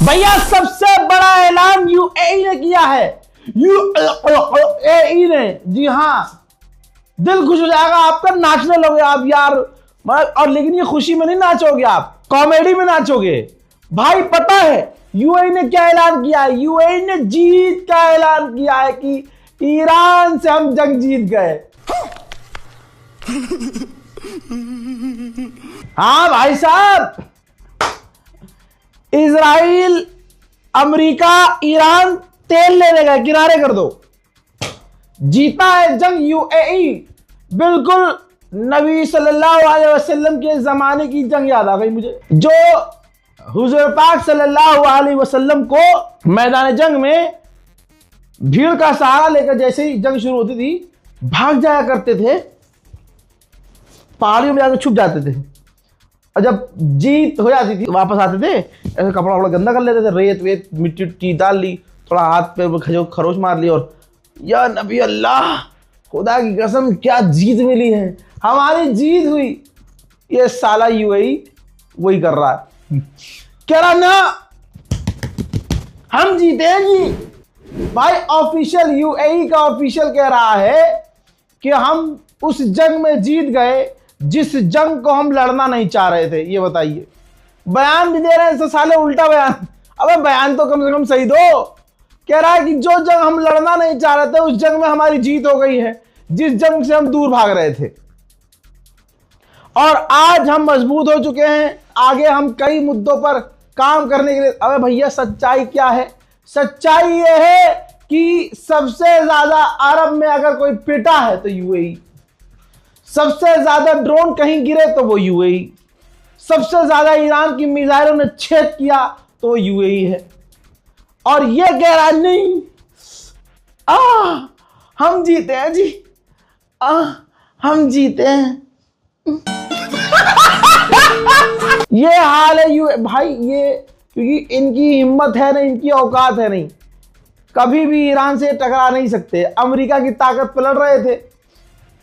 भैया सबसे बड़ा ऐलान यूएई ने किया है। यूएई ने, जी हाँ, दिल खुश हो जाएगा आपका, नाचने लोगे आप यार। और लेकिन ये खुशी में नहीं नाचोगे आप, कॉमेडी में नाचोगे। भाई पता है यूएई ने क्या ऐलान किया है? यूएई ने जीत का ऐलान किया है कि ईरान से हम जंग जीत गए। हाँ भाई साहब, इजराइल, अमेरिका, ईरान तेल लेने गए, किनारे कर दो। जीता है जंग यूएई। बिल्कुल नबी सल्लल्लाहु अलैहि वसल्लम के जमाने की जंग याद आ गई मुझे, जो हुजूर पाक सल्लल्लाहु अलैहि वसल्लम को मैदान जंग में भीड़ का सहारा लेकर जैसे ही जंग शुरू होती थी भाग जाया करते थे, पहाड़ियों में जाकर छुप जाते थे, और जब जीत हो जाती थी वापस आते थे, ऐसे कपड़ा वपड़ा गंदा कर लेते थे, रेत वेत मिट्टी उट्टी डाल ली, थोड़ा हाथ पे खरोच मार ली, और या नबी अल्लाह, खुदा की कसम क्या जीत मिली है, हमारी जीत हुई। ये साला यूएई वही कर रहा है, कह रहा ना हम जीते हैं जी। भाई ऑफिशियल यूएई का ऑफिशियल कह रहा है कि हम उस जंग में जीत गए जिस जंग को हम लड़ना नहीं चाह रहे थे। ये बताइए, बयान भी दे रहे हैं तो साले उल्टा बयान। अबे बयान तो कम से कम सही दो। कह रहा है कि जो जंग हम लड़ना नहीं चाह रहे थे उस जंग में हमारी जीत हो गई है, जिस जंग से हम दूर भाग रहे थे, और आज हम मजबूत हो चुके हैं, आगे हम कई मुद्दों पर काम करने के लिए। अबे भैया सच्चाई क्या है? सच्चाई ये है कि सबसे ज्यादा अरब में अगर कोई पिटा है तो यूएई, सबसे ज्यादा ड्रोन कहीं गिरे तो वो यूएई, सबसे ज्यादा ईरान की मिसाइलों ने छेद किया तो वो यूएई है। और ये कह रहा नहीं हम जीते हैं जी, हम जीते हैं। ये हाल है भाई, ये क्योंकि इनकी हिम्मत है नहीं, इनकी औकात है नहीं, कभी भी ईरान से टकरा नहीं सकते। अमेरिका की ताकत पलट रहे थे,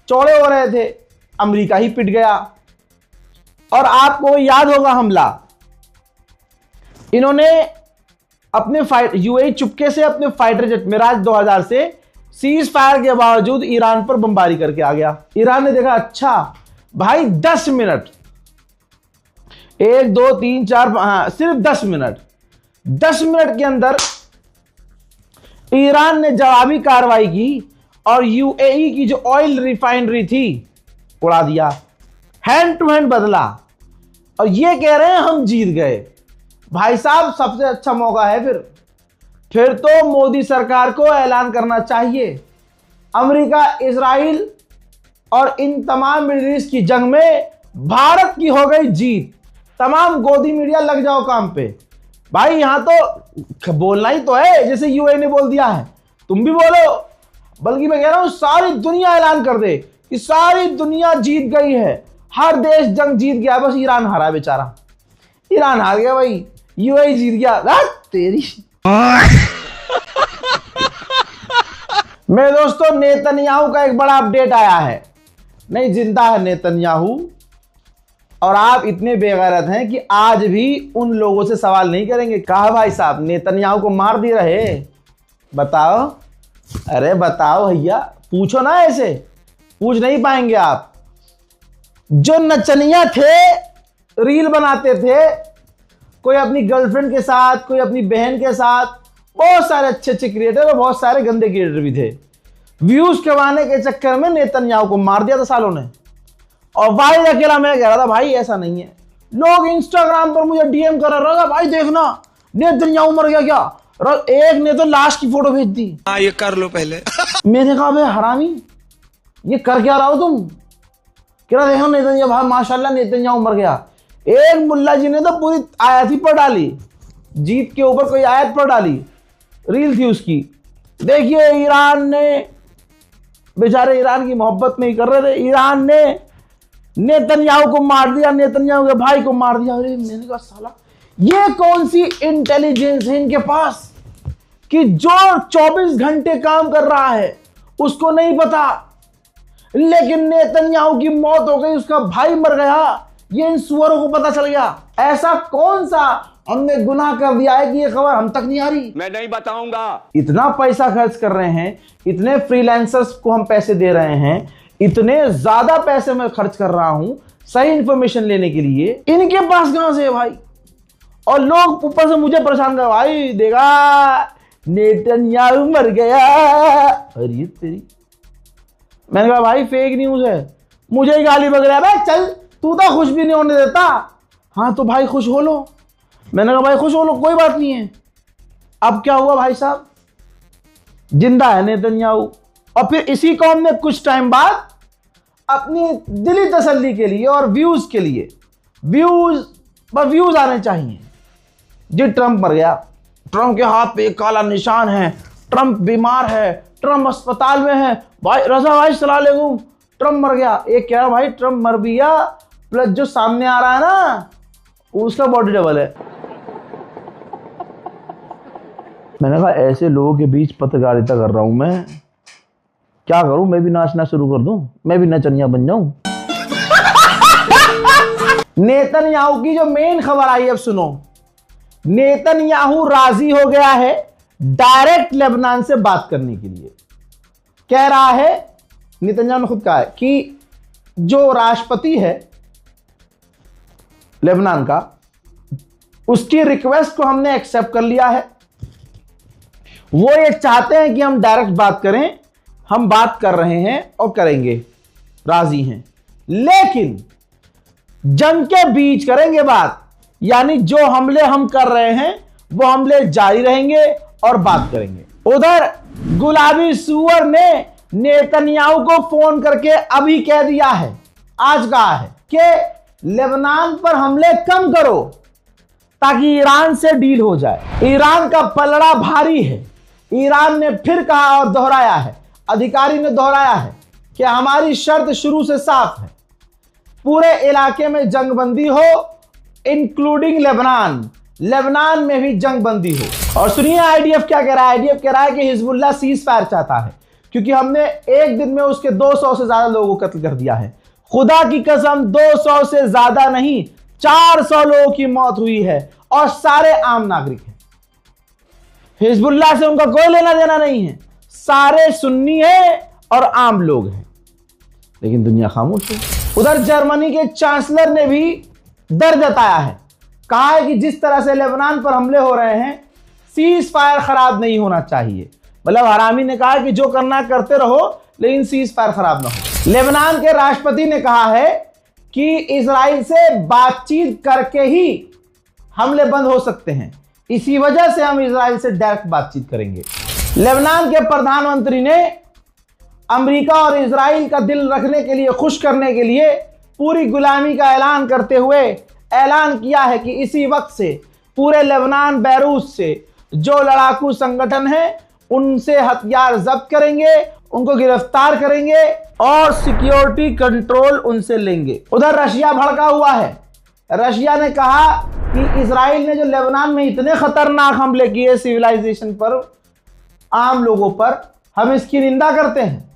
चौड़े हो रहे थे, अमेरिका ही पिट गया। और आपको याद होगा हमला, इन्होंने अपने यूएई चुपके से अपने फाइटर जेट मिराज 2000 से सीज फायर के बावजूद ईरान पर बमबारी करके आ गया। ईरान ने देखा अच्छा भाई 10 मिनट, 1 2 3 4 हाँ सिर्फ 10 मिनट, 10 मिनट के अंदर ईरान ने जवाबी कार्रवाई की और यूएई की जो ऑयल रिफाइनरी थी उड़ा दिया, हैंड टू हैंड बदला। और ये कह रहे हैं हम जीत गए। भाई साहब सबसे अच्छा मौका है फिर तो मोदी सरकार को ऐलान करना चाहिए, अमेरिका, इजराइल और इन तमाम मिडिल ईस्ट की जंग में भारत की हो गई जीत। तमाम गोदी मीडिया लग जाओ काम पे। भाई यहां तो बोलना ही तो है जैसे यूएई ने बोल दिया है, तुम भी बोलो, बल्कि मैं कह रहा हूं सारी दुनिया ऐलान कर दे कि सारी दुनिया जीत गई है, हर देश जंग जीत गया, बस ईरान हारा बेचारा। ईरान हार गया भाई, यूएई जीत गया। तेरी मेरे दोस्तों, नेतन्याहू का एक बड़ा अपडेट आया है। नहीं, जिंदा है नेतन्याहू, और आप इतने बेगैरत हैं कि आज भी उन लोगों से सवाल नहीं करेंगे। कहा भाई साहब नेतन्याहू को मार दिए रहे, बताओ, अरे बताओ भैया, पूछो ना, ऐसे पूछ नहीं पाएंगे आप। जो नचनिया थे, रील बनाते थे, कोई अपनी गर्लफ्रेंड के साथ, कोई अपनी बहन के साथ, बहुत सारे अच्छे अच्छे क्रिएटर और बहुत सारे गंदे क्रिएटर भी थे। व्यूज कमाने के चक्कर में नेतन्याहू को मार दिया था सालों ने। और भाई अकेला मैं कह रहा था भाई ऐसा नहीं है, लोग इंस्टाग्राम पर मुझे डीएम कर रहा था, भाई देखना नेतन्याहू मर गया क्या। एक ने तो लाश की फोटो भेज दी। हाँ ये कर लो पहले। मैंने कहा भाई हरामी, ये कर क्या रहा हो तुम? कह रहा देखो नेतन्याहू, भाई माशाल्लाह नेतन्याहू मर गया। एक मुल्ला जी ने तो पूरी आयत ही पढ़ डाली, जीत के ऊपर कोई आयत पढ़ डाली, रील थी उसकी। देखिए ईरान ने, बेचारे ईरान की मोहब्बत में ही कर रहे थे, ईरान ने नेतन्याहू को मार दिया, नेतन्याहू के भाई को मार दिया। अरे मैंने कहा साला ये कौन सी इंटेलिजेंस है इनके पास कि जो 24 घंटे काम कर रहा है उसको नहीं पता, लेकिन नेतन्याहू की मौत हो गई, उसका भाई मर गया, ये इन सुअरों को पता चल गया। ऐसा कौन सा हमने गुनाह कर दिया है कि ये खबर हम तक नहीं आ रही? मैं नहीं बताऊंगा। इतना पैसा खर्च कर रहे हैं, इतने फ्रीलांसर्स को हम पैसे दे रहे हैं, इतने ज्यादा पैसे मैं खर्च कर रहा हूं सही इंफॉर्मेशन लेने के लिए, इनके पास कहां से है भाई? और लोग ऊपर से मुझे परेशान कर, भाई देखा नेतन्याहू मर गया। अरे तेरी, मैंने कहा भाई फेक न्यूज है, मुझे ही गाली बक रहा है। भाई चल, तू तो खुश भी नहीं होने देता। हाँ तो भाई खुश हो लो। मैंने कहा भाई खुश हो लो, कोई बात नहीं है। अब क्या हुआ भाई साहब, जिंदा है नेतन्याहू। और फिर इसी कौम ने कुछ टाइम बाद अपनी दिली तसल्ली के लिए और व्यूज के लिए, व्यूज आने चाहिए, जी ट्रंप मर गया, ट्रंप के हाथ पे एक काला निशान है, ट्रंप बीमार है, ट्रंप अस्पताल में है, भाई रजा भाई सलाम अलैकुम, ट्रंप मर गया। एक कह रहा भाई ट्रंप मर भी गया, प्लस जो सामने आ रहा है ना उसका बॉडी डबल है। मैंने कहा ऐसे लोगों के बीच पत्रकारिता कर रहा हूं मैं, क्या करूं? मैं भी नाचना शुरू कर दूं, मैं भी नचनिया बन जाऊं। नेतन्याहू की जो मेन खबर आई, अब सुनो। नेतन्याहू राजी हो गया है डायरेक्ट लेबनान से बात करने के लिए। कह रहा है, नेतन्याहू ने खुद कहा है कि जो राष्ट्रपति है लेबनान का, उसकी रिक्वेस्ट को हमने एक्सेप्ट कर लिया है। वो ये चाहते हैं कि हम डायरेक्ट बात करें, हम बात कर रहे हैं और करेंगे, राजी हैं, लेकिन जंग के बीच करेंगे बात। यानी जो हमले हम कर रहे हैं वो हमले जारी रहेंगे और बात करेंगे। उधर गुलाबी सुअर ने नेतन्याहू को फोन करके अभी कह दिया है, आज कहा है कि लेबनान पर हमले कम करो ताकि ईरान से डील हो जाए। ईरान का पलड़ा भारी है। ईरान ने फिर कहा और दोहराया है, अधिकारी ने दोहराया है कि हमारी शर्त शुरू से साफ है, पूरे इलाके में जंगबंदी हो, इंक्लूडिंग लेबनान, लेबनान में भी जंगबंदी हो। और सुनिए आईडीएफ क्या कह रहा है। आईडीएफ कह रहा है कि हिजबुल्लाह सीज फायर चाहता है क्योंकि हमने एक दिन में उसके 200 से ज्यादा लोगों को कत्ल कर दिया है। खुदा की कसम 200 से ज्यादा नहीं, 400 लोगों की मौत हुई है और सारे आम नागरिक हैं। हिजबुल्लाह से उनका कोई लेना देना नहीं है, सारे सुन्नी हैं और आम लोग हैं, लेकिन दुनिया खामोश है। उधर जर्मनी के चांसलर ने भी डर जताया है, कहा है कि जिस तरह से लेबनान पर हमले हो रहे हैं, सीज फायर खराब नहीं होना चाहिए। मतलब हरामी ने कहा कि जो करना करते रहो लेकिन सीज फायर खराब ना हो। लेबनान के राष्ट्रपति ने कहा है कि इजराइल से बातचीत करके ही हमले बंद हो सकते हैं, इसी वजह से हम इजराइल से डायरेक्ट बातचीत करेंगे। लेबनान के प्रधानमंत्री ने अमेरिका और इजराइल का दिल रखने के लिए, खुश करने के लिए पूरी गुलामी का ऐलान करते हुए ऐलान किया है कि इसी वक्त से पूरे लेबनान, बैरूत से जो लड़ाकू संगठन है उनसे हथियार जब्त करेंगे, उनको गिरफ्तार करेंगे और सिक्योरिटी कंट्रोल उनसे लेंगे। उधर रशिया भड़का हुआ है। रशिया ने कहा कि इजराइल ने जो लेबनान में इतने खतरनाक हमले किए सिविलाइजेशन पर, आम लोगों पर, हम इसकी निंदा करते हैं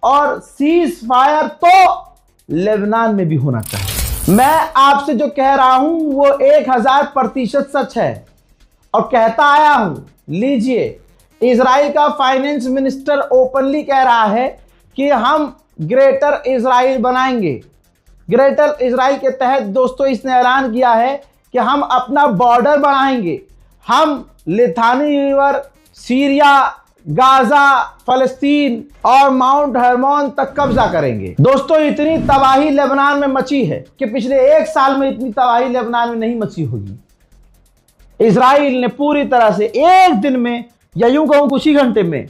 और सीज फायर तो लेबनान में भी होना चाहिए। मैं आपसे जो कह रहा हूं वो 1000% सच है और कहता आया हूं। लीजिए, इजराइल का फाइनेंस मिनिस्टर ओपनली कह रहा है कि हम ग्रेटर इजराइल बनाएंगे। ग्रेटर इजराइल के तहत दोस्तों इसने ऐलान किया है कि हम अपना बॉर्डर बढ़ाएंगे, हम लिथानी रिवर, सीरिया, गाजा, फलस्तीन और माउंट हरमोन तक कब्जा करेंगे। दोस्तों इतनी तबाही लेबनान में मची है कि पिछले 1 साल में इतनी तबाही लेबनान में नहीं मची होगी। इजराइल ने पूरी तरह से एक दिन में, या यूं कहूं कुछ ही घंटे में,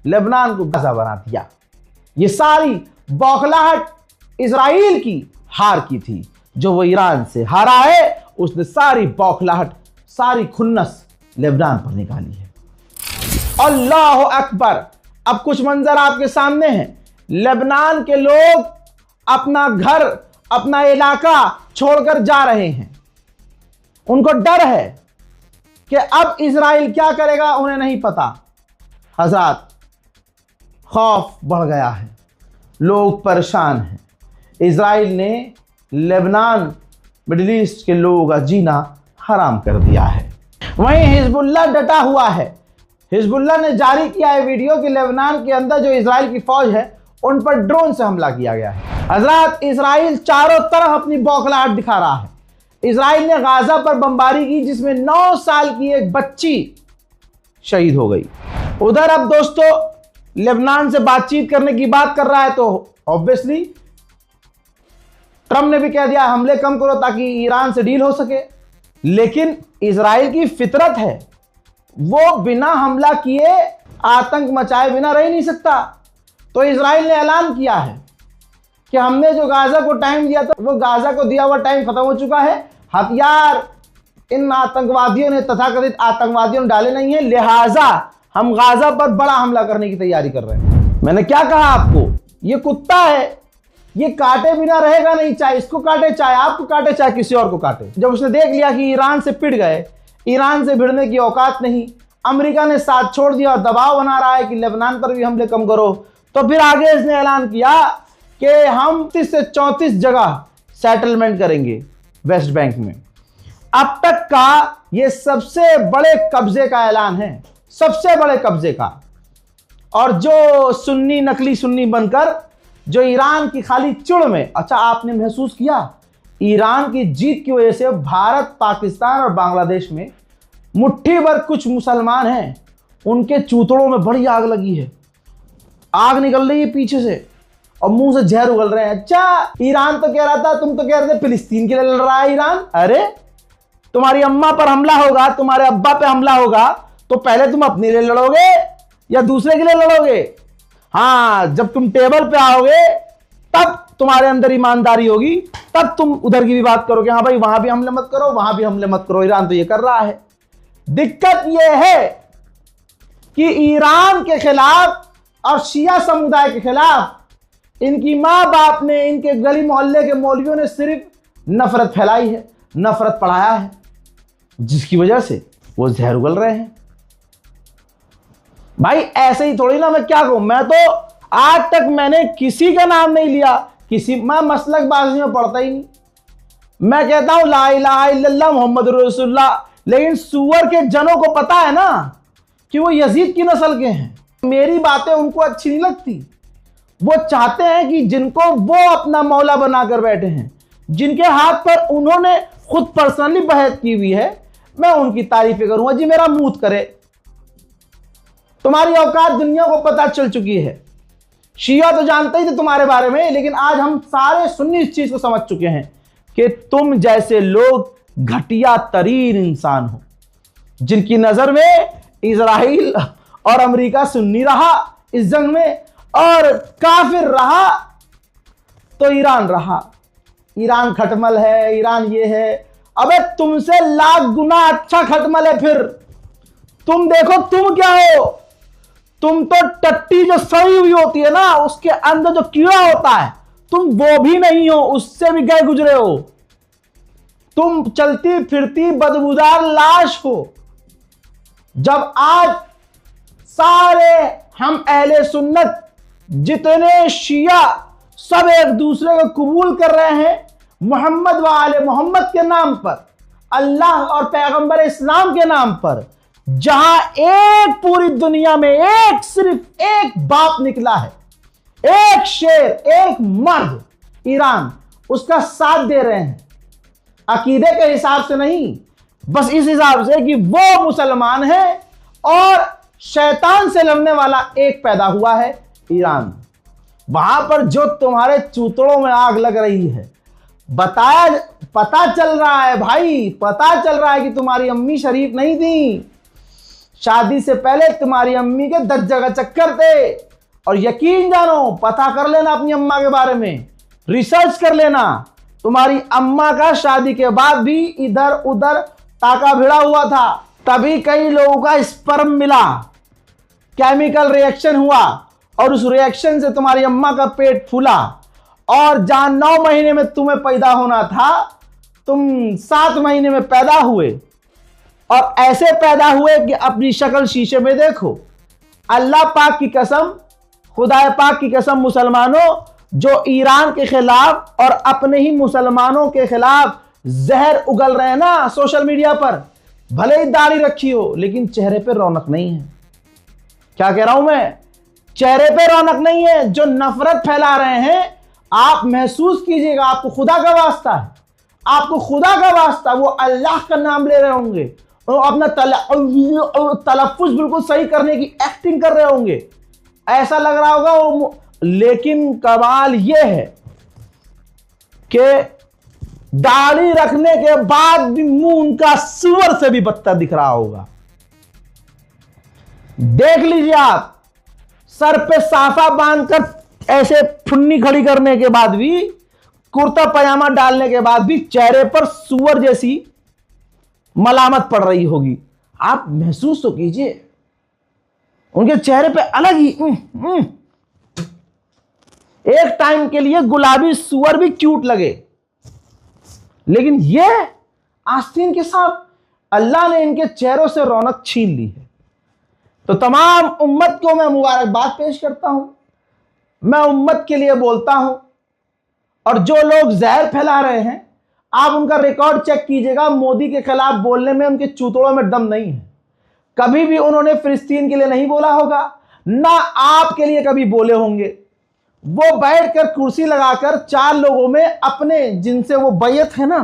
लेबनान को गाजा बना दिया। ये सारी बौखलाहट इजराइल की हार की थी, जो वो ईरान से हारा है। उसने सारी बौखलाहट, सारी खुन्नस लेबनान पर निकाली है। अल्लाह अकबर। अब कुछ मंजर आपके सामने हैं। लेबनान के लोग अपना घर, अपना इलाका छोड़कर जा रहे हैं। उनको डर है कि अब इजराइल क्या करेगा, उन्हें नहीं पता। हजरात, खौफ बढ़ गया है, लोग परेशान हैं। इजराइल ने लेबनान मिडिल ईस्ट के लोगों का जीना हराम कर दिया है। वहीं हिजबुल्लाह डटा हुआ है। हिजबुल्लाह ने जारी किया है वीडियो कि लेबनान के अंदर जो इजराइल की फौज है उन पर ड्रोन से हमला किया गया है। हजरात, इजराइल चारों तरफ अपनी बौखलाहट दिखा रहा है। इजराइल ने गाजा पर बमबारी की जिसमें 9 साल की एक बच्ची शहीद हो गई। उधर अब दोस्तों लेबनान से बातचीत करने की बात कर रहा है तो ऑब्वियसली ट्रंप ने भी कह दिया हमले कम करो ताकि ईरान से डील हो सके। लेकिन इजराइल की फितरत है, वो बिना हमला किए आतंक मचाए बिना रह नहीं सकता। तो इजराइल ने ऐलान किया है कि हमने जो गाजा को टाइम दिया था वो गाजा को दिया हुआ टाइम खत्म हो चुका है। हथियार इन आतंकवादियों ने, तथाकथित आतंकवादियों ने डाले नहीं है, लिहाजा हम गाजा पर बड़ा हमला करने की तैयारी कर रहे हैं। मैंने क्या कहा आपको, ये कुत्ता है, ये काटे बिना रहेगा नहीं, चाहे इसको काटे, चाहे आपको काटे, चाहे किसी और को काटे। जब उसने देख लिया कि ईरान से पिट गए, ईरान से भिड़ने की औकात नहीं, अमेरिका ने साथ छोड़ दिया और दबाव बना रहा है कि लेबनान पर भी हमले कम करो, तो फिर आगे इसने ऐलान किया कि हम 30 से 34 जगह सेटलमेंट करेंगे वेस्ट बैंक में। अब तक का यह सबसे बड़े कब्जे का ऐलान है, सबसे बड़े कब्जे का। और जो सुन्नी, नकली सुन्नी बनकर जो ईरान की खाली चुड़ में, अच्छा आपने महसूस किया ईरान की जीत की वजह से भारत, पाकिस्तान और बांग्लादेश में मुट्ठी भर कुछ मुसलमान हैं, उनके चूतड़ों में बड़ी आग लगी है, आग निकल रही है पीछे से और मुंह से जहर उगल रहे हैं। अच्छा ईरान तो कह रहा था, तुम तो कह रहे थे फिलिस्तीन के लिए लड़ रहा है ईरान। अरे तुम्हारी अम्मा पर हमला होगा, तुम्हारे अब्बा पे हमला होगा तो पहले तुम अपने लिए लड़ोगे या दूसरे के लिए लड़ोगे? हाँ, जब तुम टेबल पे आओगे तब तुम्हारे अंदर ईमानदारी होगी, तब तुम उधर की भी बात करोगे। हाँ भाई वहां भी हमले मत करो, वहां भी हमले मत करो, ईरान तो ये कर रहा है। दिक्कत यह है कि ईरान के खिलाफ और शिया समुदाय के खिलाफ इनकी मां बाप ने, इनके गली मोहल्ले के मौलवियों ने सिर्फ नफरत फैलाई है, नफरत पढ़ाया है, जिसकी वजह से वो जहर उगल रहे हैं। भाई ऐसे ही थोड़ी ना, मैं क्या कहूं, मैं तो आज तक मैंने किसी का नाम नहीं लिया, मैं मसलकबाजी में पढ़ता ही नहीं। मैं कहता हूं ला इलाहा इल्लल्लाह मुहम्मद रसूलुल्लाह, लेकिन सूअर के जनों को पता है ना कि वो यजीद की नस्ल के हैं। मेरी बातें उनको अच्छी नहीं लगती। वो चाहते हैं कि जिनको वो अपना मौला बनाकर बैठे हैं, जिनके हाथ पर उन्होंने खुद पर्सनली बहस की हुई है, मैं उनकी तारीफें करूंगा जी, मेरा मूत करे। तुम्हारी औकात दुनिया को पता चल चुकी है। शिया तो जानते ही थे तुम्हारे बारे में, लेकिन आज हम सारे सुन्नी इस चीज को समझ चुके हैं कि तुम जैसे लोग घटिया तरीन इंसान हो, जिनकी नजर में इजराइल और अमेरिका सुन्नी रहा इस जंग में और काफिर रहा तो ईरान रहा। ईरान खटमल है, ईरान ये है। अबे तुमसे लाख गुना अच्छा खटमल है। फिर तुम देखो तुम क्या हो, तुम तो टट्टी जो सड़ी हुई होती है ना, उसके अंदर जो कीड़ा होता है, तुम वो भी नहीं हो, उससे भी गए गुजरे हो। तुम चलती फिरती बदबूदार लाश हो। जब आज सारे हम अहले सुन्नत, जितने शिया, सब एक दूसरे को कबूल कर रहे हैं मोहम्मद व आले मोहम्मद के नाम पर, अल्लाह और पैगंबर इस्लाम के नाम पर, जहां एक पूरी दुनिया में एक, सिर्फ एक बाप निकला है, एक शेर, एक मर्द, ईरान, उसका साथ दे रहे हैं। अकीदे के हिसाब से नहीं, बस इस हिसाब से कि वो मुसलमान है और शैतान से लड़ने वाला एक पैदा हुआ है, ईरान। वहां पर जो तुम्हारे चूतड़ों में आग लग रही है, पता चल रहा है भाई, पता चल रहा है कि तुम्हारी अम्मी शरीफ नहीं थी। शादी से पहले तुम्हारी अम्मी के 10 जगह चक्कर थे। और यकीन जानो, पता कर लेना अपनी अम्मा के बारे में, रिसर्च कर लेना। तुम्हारी अम्मा का शादी के बाद भी इधर उधर टाका भिड़ा हुआ था, तभी कई लोगों का स्पर्म मिला, केमिकल रिएक्शन हुआ और उस रिएक्शन से तुम्हारी अम्मा का पेट फूला। और जहां 9 महीने में तुम्हें पैदा होना था, तुम 7 महीने में पैदा हुए। और ऐसे पैदा हुए कि अपनी शक्ल शीशे में देखो। अल्लाह पाक की कसम, खुदा पाक की कसम, मुसलमानों, जो ईरान के खिलाफ और अपने ही मुसलमानों के खिलाफ जहर उगल रहे हैं ना सोशल मीडिया पर, भले ही दाढ़ी रखी हो लेकिन चेहरे पे रौनक नहीं है। क्या कह रहा हूं मैं? चेहरे पे रौनक नहीं है। जो नफरत फैला रहे हैं, आप महसूस कीजिएगा, आपको खुदा का वास्ता है, आपको खुदा का वास्ता, वो अल्लाह का नाम ले रहे होंगे और अपना तलफ्फुज बिल्कुल सही करने की एक्टिंग कर रहे होंगे, ऐसा लग रहा होगा वो। लेकिन कमाल यह है कि दाढ़ी रखने के बाद भी मुंह उनका सुअर से भी बदतर दिख रहा होगा। देख लीजिए आप, सर पे साफा बांधकर ऐसे फुन्नी खड़ी करने के बाद भी, कुर्ता पजामा डालने के बाद भी चेहरे पर सुअर जैसी मलामत पड़ रही होगी। आप महसूस तो कीजिए, उनके चेहरे पे अलग ही एक टाइम के लिए गुलाबी सुअर भी क्यूट लगे, लेकिन ये आस्तीन के साथ अल्लाह ने इनके चेहरों से रौनक छीन ली है। तो तमाम उम्मत को मैं मुबारकबाद पेश करता हूं, मैं उम्मत के लिए बोलता हूं। और जो लोग जहर फैला रहे हैं, आप उनका रिकॉर्ड चेक कीजिएगा, मोदी के खिलाफ बोलने में उनके चूतड़ों में दम नहीं है। कभी भी उन्होंने फिलिस्तीन के लिए नहीं बोला होगा, ना आपके लिए कभी बोले होंगे। वो बैठकर कुर्सी लगाकर 4 लोगों में अपने जिनसे वो बैयत है ना,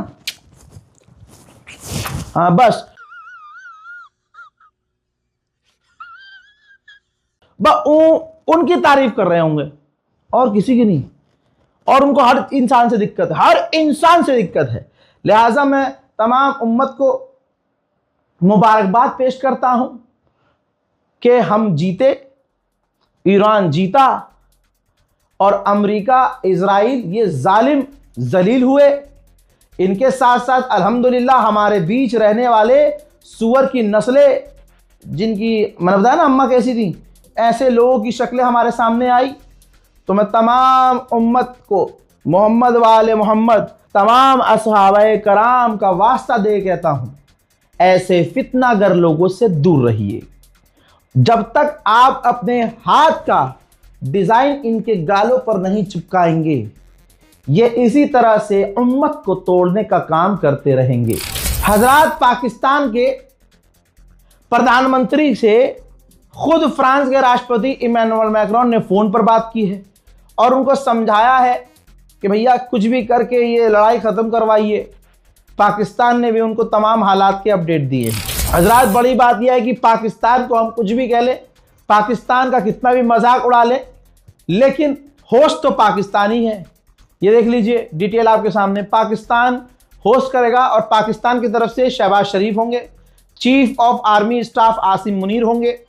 हाँ बस उनकी तारीफ कर रहे होंगे और किसी की नहीं। और उनको हर इंसान से दिक्कत है, हर इंसान से दिक्कत है। लिहाजा मैं तमाम उम्मत को मुबारकबाद पेश करता हूं कि हम जीते, ईरान जीता और अमेरिका, इजराइल ये जालिम जलील हुए। इनके साथ साथ अल्हम्दुलिल्लाह हमारे बीच रहने वाले सुअर की नस्लें, जिनकी मैंने बताया ना अम्मा कैसी थी, ऐसे लोगों की शक्लें हमारे सामने आई। तो मैं तमाम उम्मत को मोहम्मद वाले मोहम्मद, तमाम असहाबाए कराम का वास्ता दे कहता हूं, ऐसे फितनागर लोगों से दूर रहिए। जब तक आप अपने हाथ का डिजाइन इनके गालों पर नहीं चिपकाएंगे, ये इसी तरह से उम्मत को तोड़ने का काम करते रहेंगे। हजरात, पाकिस्तान के प्रधानमंत्री से खुद फ्रांस के राष्ट्रपति इमैनुअल मैक्रोन ने फोन पर बात की है और उनको समझाया है कि भैया कुछ भी करके ये लड़ाई खत्म करवाइए। पाकिस्तान ने भी उनको तमाम हालात के अपडेट दिए हैं। हजरात, बड़ी बात यह है कि पाकिस्तान को हम कुछ भी कह लें, पाकिस्तान का कितना भी मजाक उड़ा लें, लेकिन होस्ट तो पाकिस्तानी है। ये देख लीजिए, डिटेल आपके सामने। पाकिस्तान होस्ट करेगा और पाकिस्तान की तरफ से शहबाज शरीफ होंगे, chief of army staff Asim Munir होंगे,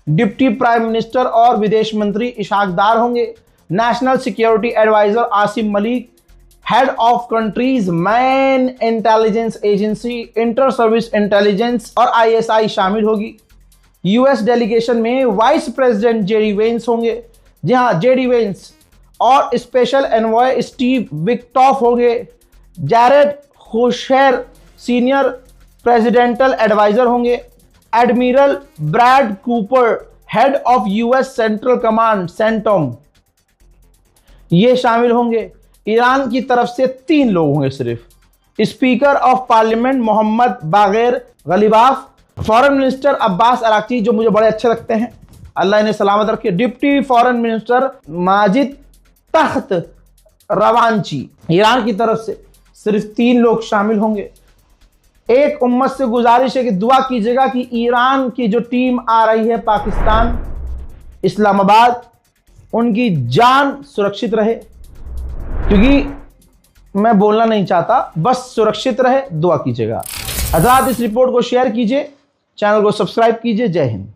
डिप्टी प्राइम मिनिस्टर और विदेश मंत्री इशाक डार होंगे, national security adviser Asim Malik, head of country's main intelligence agency, inter service intelligence और ISI शामिल होगी। यूएस डेलीगेशन में वाइस प्रेसिडेंट जेडी वेंस होंगे, जी हाँ जेडी वेंस, और स्पेशल एनवॉय स्टीव विक्टॉफ होंगे। Jared Kushner senior presidential adviser होंगे। Admiral Brad Cooper, head of US Central Command CENTCOM, ये शामिल होंगे। ईरान की तरफ से 3 लोग होंगे सिर्फ। Speaker of parliament Mohammad Bagher Ghalibaf, foreign minister Abbas Araghchi जो मुझे बड़े अच्छे लगते हैं, अल्लाह इन्हें सलामत रखे, डिप्टी फॉरेन मिनिस्टर माजिद तख्त रवांची। ईरान की तरफ से सिर्फ 3 लोग शामिल होंगे। एक उम्मत से गुजारिश है कि दुआ कीजिएगा कि ईरान की जो टीम आ रही है पाकिस्तान, इस्लामाबाद, उनकी जान सुरक्षित रहे, क्योंकि मैं बोलना नहीं चाहता, बस सुरक्षित रहे, दुआ कीजिएगा। हज़रात, इस रिपोर्ट को शेयर कीजिए, चैनल को सब्सक्राइब कीजिए। जय हिंद।